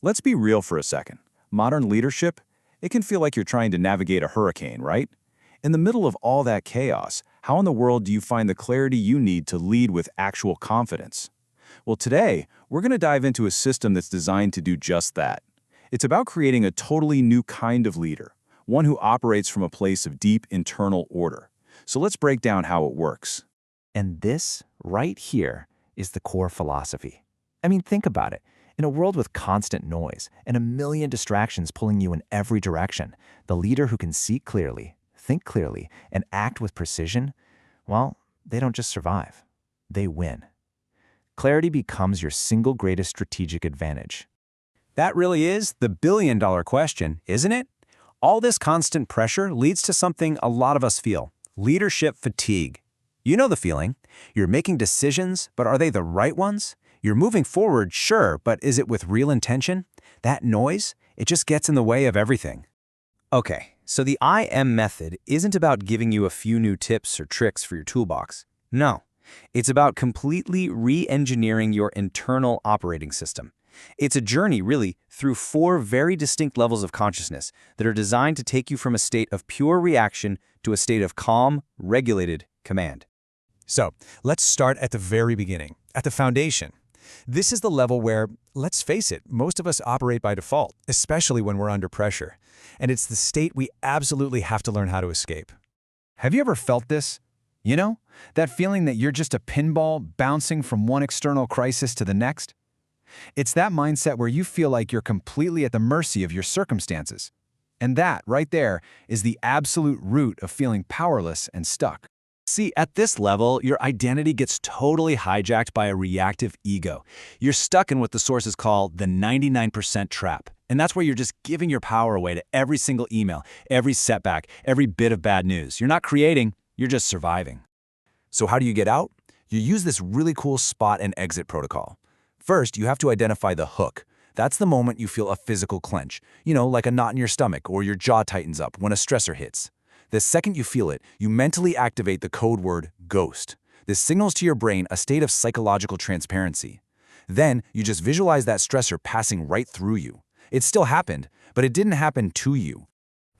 Let's be real for a second. Modern leadership, it can feel like you're trying to navigate a hurricane, right? In the middle of all that chaos, how in the world do you find the clarity you need to lead with actual confidence? Well, today, we're going to dive into a system that's designed to do just that. It's about creating a totally new kind of leader, one who operates from a place of deep internal order. So let's break down how it works. And this, right here, is the core philosophy. I mean, think about it. In a world with constant noise and a million distractions pulling you in every direction, the leader who can see clearly, think clearly, and act with precision, well, they don't just survive. They win. Clarity becomes your single greatest strategic advantage. That really is the billion-dollar question, isn't it? All this constant pressure leads to something a lot of us feel: leadership fatigue. You know the feeling. You're making decisions, but are they the right ones? You're moving forward, sure, but is it with real intention? That noise, it just gets in the way of everything. Okay, so the IM method isn't about giving you a few new tips or tricks for your toolbox. No, it's about completely re-engineering your internal operating system. It's a journey, really, through 4 very distinct levels of consciousness that are designed to take you from a state of pure reaction to a state of calm, regulated command. So, let's start at the very beginning, at the foundation. This is the level where, let's face it, most of us operate by default, especially when we're under pressure. And it's the state we absolutely have to learn how to escape. Have you ever felt this? You know, that feeling that you're just a pinball bouncing from one external crisis to the next? It's that mindset where you feel like you're completely at the mercy of your circumstances. And that, right there, is the absolute root of feeling powerless and stuck. See, at this level, your identity gets totally hijacked by a reactive ego. You're stuck in what the sources call the 99% trap. And that's where you're just giving your power away to every single email, every setback, every bit of bad news. You're not creating, you're just surviving. So how do you get out? You use this really cool spot and exit protocol. First, you have to identify the hook. That's the moment you feel a physical clench, like a knot in your stomach or your jaw tightens up when a stressor hits. The second you feel it, you mentally activate the code word ghost. This signals to your brain a state of psychological transparency. Then, you just visualize that stressor passing right through you. It still happened, but it didn't happen to you.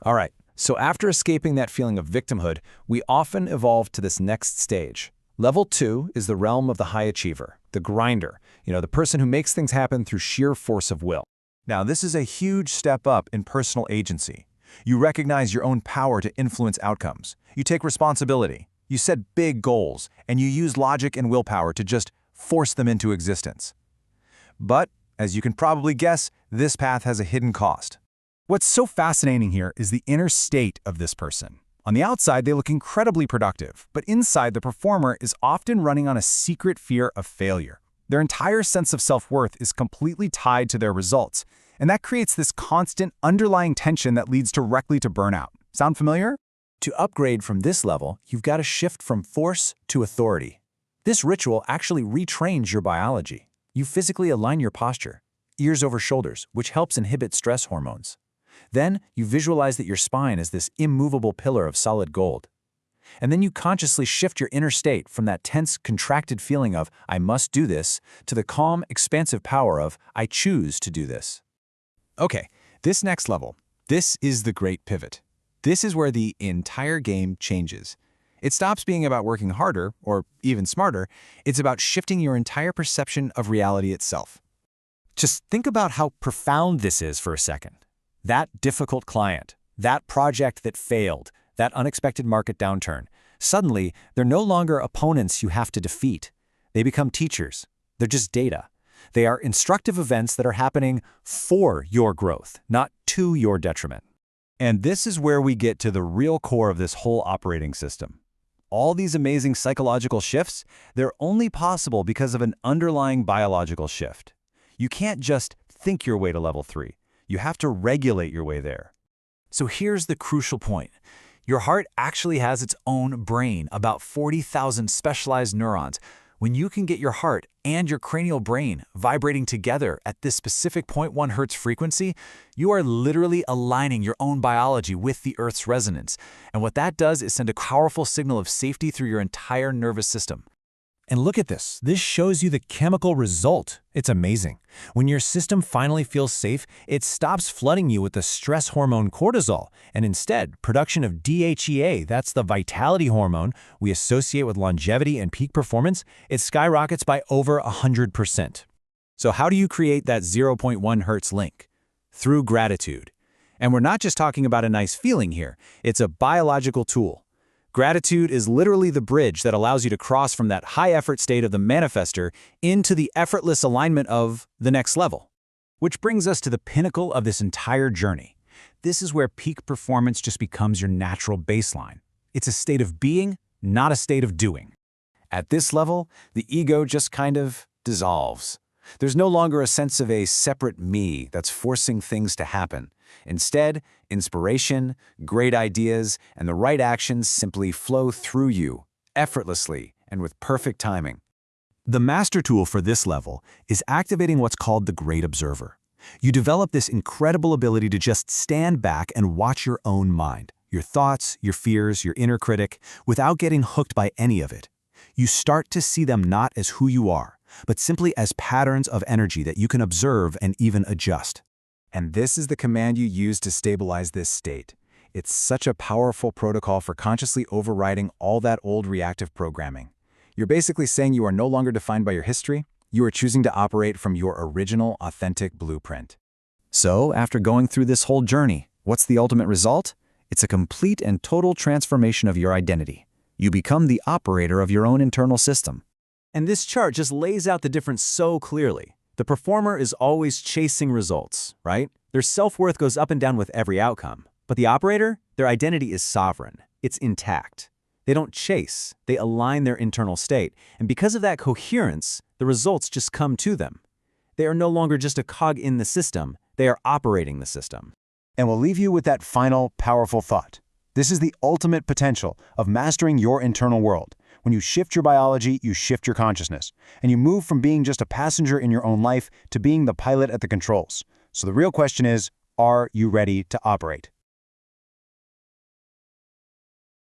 All right, so after escaping that feeling of victimhood, we often evolve to this next stage. Level 2 is the realm of the high achiever, the grinder, the person who makes things happen through sheer force of will. Now, this is a huge step up in personal agency. You recognize your own power to influence outcomes. You take responsibility. You set big goals, and you use logic and willpower to just force them into existence. But, as you can probably guess, this path has a hidden cost. What's so fascinating here is the inner state of this person. On the outside, they look incredibly productive, but inside, the performer is often running on a secret fear of failure. Their entire sense of self-worth is completely tied to their results, and that creates this constant underlying tension that leads directly to burnout. Sound familiar? To upgrade from this level, you've got to shift from force to authority. This ritual actually retrains your biology. You physically align your posture, ears over shoulders, which helps inhibit stress hormones. Then, you visualize that your spine is this immovable pillar of solid gold. And then you consciously shift your inner state from that tense, contracted feeling of, I must do this, to the calm, expansive power of, I choose to do this. Okay, this next level, this is the great pivot. This is where the entire game changes. It stops being about working harder, or even smarter. It's about shifting your entire perception of reality itself. Just think about how profound this is for a second. That difficult client, that project that failed, that unexpected market downturn. Suddenly, they're no longer opponents you have to defeat. They become teachers. They're just data. They are instructive events that are happening for your growth, not to your detriment. And this is where we get to the real core of this whole operating system. All these amazing psychological shifts, they're only possible because of an underlying biological shift. You can't just think your way to level 3. You have to regulate your way there. So here's the crucial point. Your heart actually has its own brain, about 40,000 specialized neurons. When you can get your heart and your cranial brain vibrating together at this specific 0.1 Hertz frequency, you are literally aligning your own biology with the Earth's resonance. And what that does is send a powerful signal of safety through your entire nervous system. And look at this. This shows you the chemical result. It's amazing. When your system finally feels safe, it stops flooding you with the stress hormone cortisol, and instead, production of DHEA, that's the vitality hormone we associate with longevity and peak performance, it skyrockets by over 100%. So how do you create that 0.1 hertz link? Through gratitude. And we're not just talking about a nice feeling here. It's a biological tool. Gratitude is literally the bridge that allows you to cross from that high-effort state of the manifestor into the effortless alignment of the next level. Which brings us to the pinnacle of this entire journey. This is where peak performance just becomes your natural baseline. It's a state of being, not a state of doing. At this level, the ego just kind of dissolves. There's no longer a sense of a separate me that's forcing things to happen. Instead, inspiration, great ideas, and the right actions simply flow through you, effortlessly and with perfect timing. The master tool for this level is activating what's called the Great Observer. You develop this incredible ability to just stand back and watch your own mind, your thoughts, your fears, your inner critic, without getting hooked by any of it. You start to see them not as who you are, but simply as patterns of energy that you can observe and even adjust. And this is the command you use to stabilize this state. It's such a powerful protocol for consciously overriding all that old reactive programming. You're basically saying you are no longer defined by your history, you are choosing to operate from your original, authentic blueprint. So, after going through this whole journey, what's the ultimate result? It's a complete and total transformation of your identity. You become the operator of your own internal system. And this chart just lays out the difference so clearly. The performer is always chasing results, right? Their self-worth goes up and down with every outcome. But the operator, their identity is sovereign. It's intact. They don't chase, they align their internal state. And because of that coherence, the results just come to them. They are no longer just a cog in the system, they are operating the system. And we'll leave you with that final, powerful thought. This is the ultimate potential of mastering your internal world. When you shift your biology, you shift your consciousness, and you move from being just a passenger in your own life to being the pilot at the controls. So the real question is, are you ready to operate?